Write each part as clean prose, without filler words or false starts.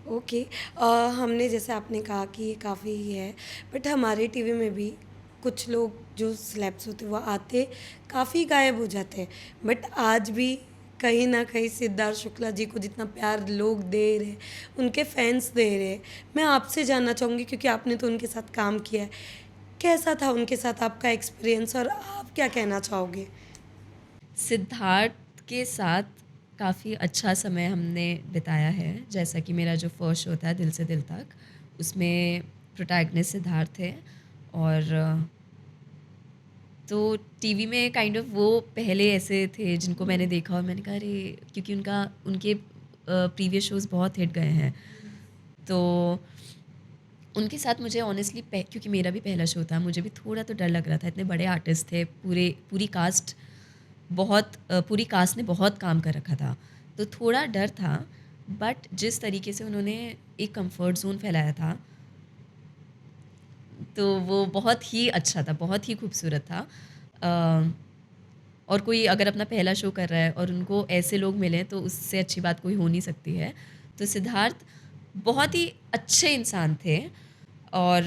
Okay. हमने जैसे आपने कहा कि ये काफ़ी है, बट हमारे टीवी में भी कुछ लोग जो सेलेब्स होते हैं वो आते काफ़ी गायब हो जाते हैं, बट आज भी कहीं ना कहीं सिद्धार्थ शुक्ला जी को जितना प्यार लोग दे रहे, उनके फैंस दे रहे। मैं आपसे जानना चाहूँगी क्योंकि आपने तो उनके साथ काम किया है, कैसा था उनके साथ आपका एक्सपीरियंस और आप क्या कहना चाहोगे? सिद्धार्थ के साथ काफ़ी अच्छा समय हमने बिताया है। जैसा कि मेरा जो फर्स्ट शो था दिल से दिल तक, उसमें प्रोटैगनिस्ट सिद्धार्थ थे। और तो टीवी में काइंड ऑफ वो पहले ऐसे थे जिनको मैंने देखा और मैंने कहा अरे, क्योंकि उनके प्रीवियस शोज़ बहुत हिट गए हैं। तो उनके साथ मुझे ऑनेस्टली क्योंकि मेरा भी पहला शो था, मुझे भी थोड़ा तो डर लग रहा था। इतने बड़े आर्टिस्ट थे, पूरी कास्ट पूरी कास्ट ने बहुत काम कर रखा था, तो थोड़ा डर था। बट जिस तरीके से उन्होंने एक कंफर्ट ज़ोन फैलाया था, तो वो बहुत ही अच्छा था, बहुत ही खूबसूरत था। अ, और कोई अगर अपना पहला शो कर रहा है और उनको ऐसे लोग मिलें, तो उससे अच्छी बात कोई हो नहीं सकती है। तो सिद्धार्थ बहुत ही अच्छे इंसान थे। और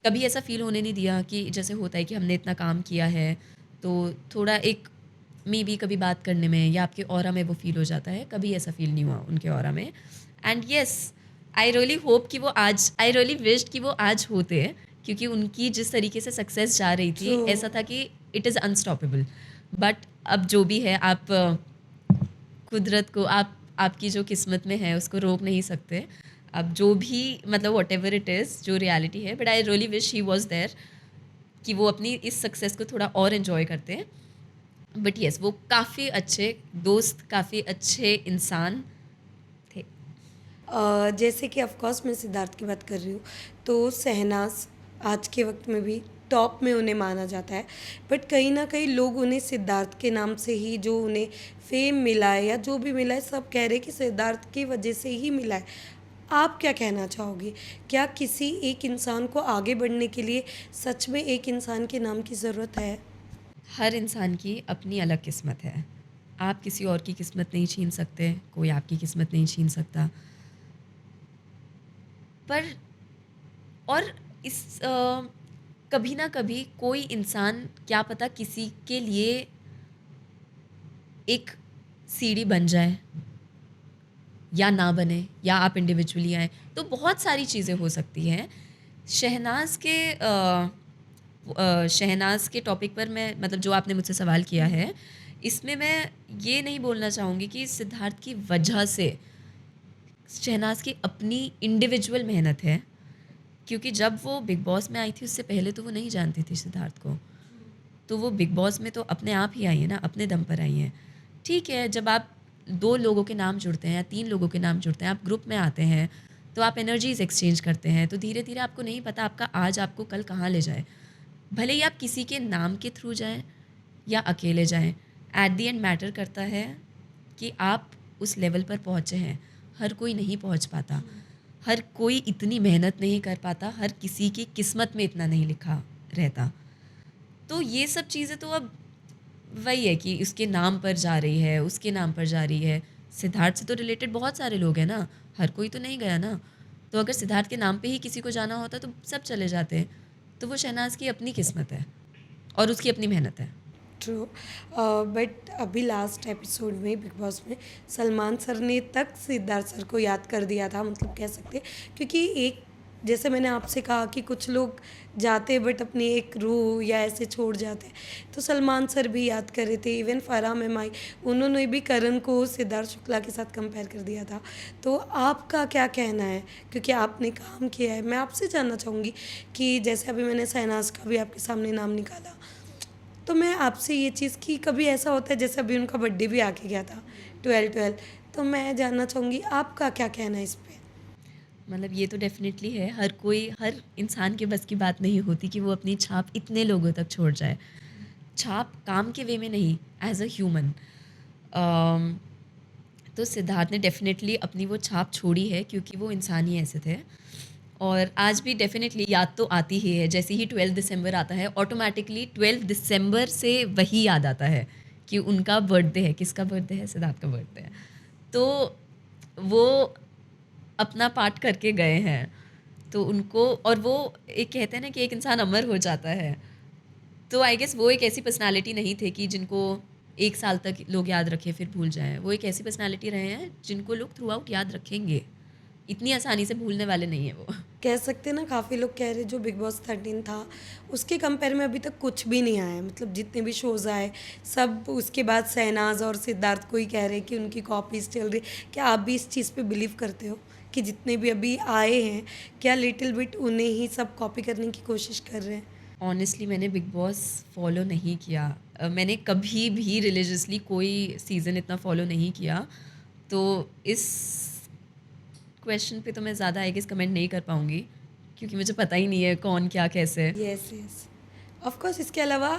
कभी ऐसा फ़ील होने नहीं दिया कि जैसे होता है कि हमने इतना काम किया है, तो थोड़ा एक मे बी कभी बात करने में या आपके ऑरा में वो फ़ील हो जाता है। कभी ऐसा फ़ील नहीं हुआ उनके ऑरा में। And yes, I really wished कि वो आज होते, क्योंकि उनकी जिस तरीके से सक्सेस जा रही थी, ट्रू। ऐसा था कि इट इज़ अनस्टॉपेबल। बट अब जो भी है, आप कुदरत को, आपकी जो किस्मत में है उसको रोक नहीं सकते। अब जो भी मतलब वॉट एवर इट इज़, जो रियलिटी है, but I really wish he was there कि वो अपनी इस सक्सेस को थोड़ा और इन्जॉय करते हैं। बट येस, वो काफ़ी अच्छे दोस्त, काफ़ी अच्छे इंसान थे। जैसे कि ऑफ कोर्स मैं सिद्धार्थ की बात कर रही हूँ, तो शहनाज आज के वक्त में भी टॉप में उन्हें माना जाता है, बट कहीं ना कहीं लोग उन्हें सिद्धार्थ के नाम से ही, जो उन्हें फेम मिला है या जो भी मिला है, सब कह रहे हैं कि सिद्धार्थ की वजह से ही मिला है। आप क्या कहना चाहोगे? क्या किसी एक इंसान को आगे बढ़ने के लिए सच में एक इंसान के नाम की ज़रूरत है? हर इंसान की अपनी अलग किस्मत है। आप किसी और की किस्मत नहीं छीन सकते, कोई आपकी किस्मत नहीं छीन सकता। पर और कभी ना कभी कोई इंसान, क्या पता किसी के लिए एक सीढ़ी बन जाए या ना बने, या आप इंडिविजुअली आएँ, तो बहुत सारी चीज़ें हो सकती हैं। शहनाज़ के टॉपिक पर मैं, मतलब जो आपने मुझसे सवाल किया है, इसमें मैं ये नहीं बोलना चाहूँगी कि सिद्धार्थ की वजह से। शहनाज़ की अपनी इंडिविजुअल मेहनत है, क्योंकि जब वो बिग बॉस में आई थी, उससे पहले तो वो नहीं जानती थी सिद्धार्थ को। तो वो बिग बॉस में तो अपने आप ही आई है ना, अपने दम पर आई हैं। ठीक है, जब आप 2 लोगों के नाम जुड़ते हैं या 3 लोगों के नाम जुड़ते हैं, आप ग्रुप में आते हैं, तो आप एनर्जीज़ एक्सचेंज करते हैं, तो धीरे-धीरे आपको नहीं पता आपका आज आपको कल कहाँ ले जाए। भले ही आप किसी के नाम के थ्रू जाएँ या अकेले जाएँ, एट द एंड मैटर करता है कि आप उस लेवल पर पहुँचे हैं। हर कोई नहीं पहुँच पाता, हर कोई इतनी मेहनत नहीं कर पाता, हर किसी की किस्मत में इतना नहीं लिखा रहता। तो ये सब चीज़ें तो अब वही है कि उसके नाम पर जा रही है, उसके नाम पर जा रही है। सिद्धार्थ से तो रिलेटेड बहुत सारे लोग हैं ना, हर कोई तो नहीं गया ना। तो अगर सिद्धार्थ के नाम पे ही किसी को जाना होता तो सब चले जाते। तो वो शहनाज़ की अपनी किस्मत है और उसकी अपनी मेहनत है। ट्रू। बट अभी लास्ट एपिसोड में बिग बॉस में सलमान सर ने तक सिद्धार्थ सर को याद कर दिया था, मतलब कह सकते हैं, क्योंकि एक, जैसे मैंने आपसे कहा कि कुछ लोग जाते बट अपनी एक रूह या ऐसे छोड़ जाते, तो सलमान सर भी याद कर रहे थे। इवन फराह मेहमाई, उन्होंने भी करण को सिद्धार्थ शुक्ला के साथ कंपेयर कर दिया था। तो आपका क्या कहना है, क्योंकि आपने काम किया है, मैं आपसे जानना चाहूँगी कि जैसे अभी मैंने शहनाज का भी आपके सामने नाम निकाला, तो मैं आपसे ये चीज़ कि कभी ऐसा होता है, जैसे अभी उनका बर्थडे भी आके गया था 12/12, तो मैं जानना चाहूँगी आपका क्या कहना है इस पे? मतलब ये तो डेफ़िनेटली है, हर इंसान के बस की बात नहीं होती कि वो अपनी छाप इतने लोगों तक छोड़ जाए। छाप काम के वे में नहीं, एज़ अ ह्यूमन। अम, तो सिद्धार्थ ने डेफ़िनेटली अपनी वो छाप छोड़ी है, क्योंकि वो इंसान ही ऐसे थे। और आज भी डेफ़िनेटली याद तो आती ही है। जैसे ही 12 दिसंबर आता है, ऑटोमैटिकली 12 दिसंबर से वही याद आता है कि उनका बर्थडे है। किसका बर्थडे है? सिद्धार्थ का बर्थडे है। तो वो अपना पार्ट करके गए हैं। तो उनको, और वो एक कहते हैं ना कि एक इंसान अमर हो जाता है, तो आई गेस वो एक ऐसी पर्सनालिटी नहीं थे कि जिनको 1 साल तक लोग याद रखें फिर भूल जाएँ। वो एक ऐसी पर्सनालिटी रहे हैं जिनको लोग थ्रू आउट याद रखेंगे। इतनी आसानी से भूलने वाले नहीं हैं वो। कह सकते हैं ना, काफ़ी लोग कह रहे जो बिग बॉस 13 था उसके कंपेयर में अभी तक कुछ भी नहीं आया है। मतलब जितने भी शोज़ आए सब उसके बाद शहनाज और सिद्धार्थ को ही कह रहे कि उनकी कॉपीज़ चल रही। क्या आप भी इस चीज़ पे बिलीव करते हो कि जितने भी अभी आए हैं क्या लिटिल बिट उन्हें ही सब कॉपी करने की कोशिश कर रहे हैं? ऑनेस्टली मैंने बिग बॉस फॉलो नहीं किया। मैंने कभी भी रिलीजियसली कोई सीज़न इतना फॉलो नहीं किया। तो इस क्वेश्चन पे तो मैं ज़्यादा आई गेस कमेंट नहीं कर पाऊँगी, क्योंकि मुझे पता ही नहीं है कौन क्या कैसे। Yes, yes. ऑफ कोर्स इसके अलावा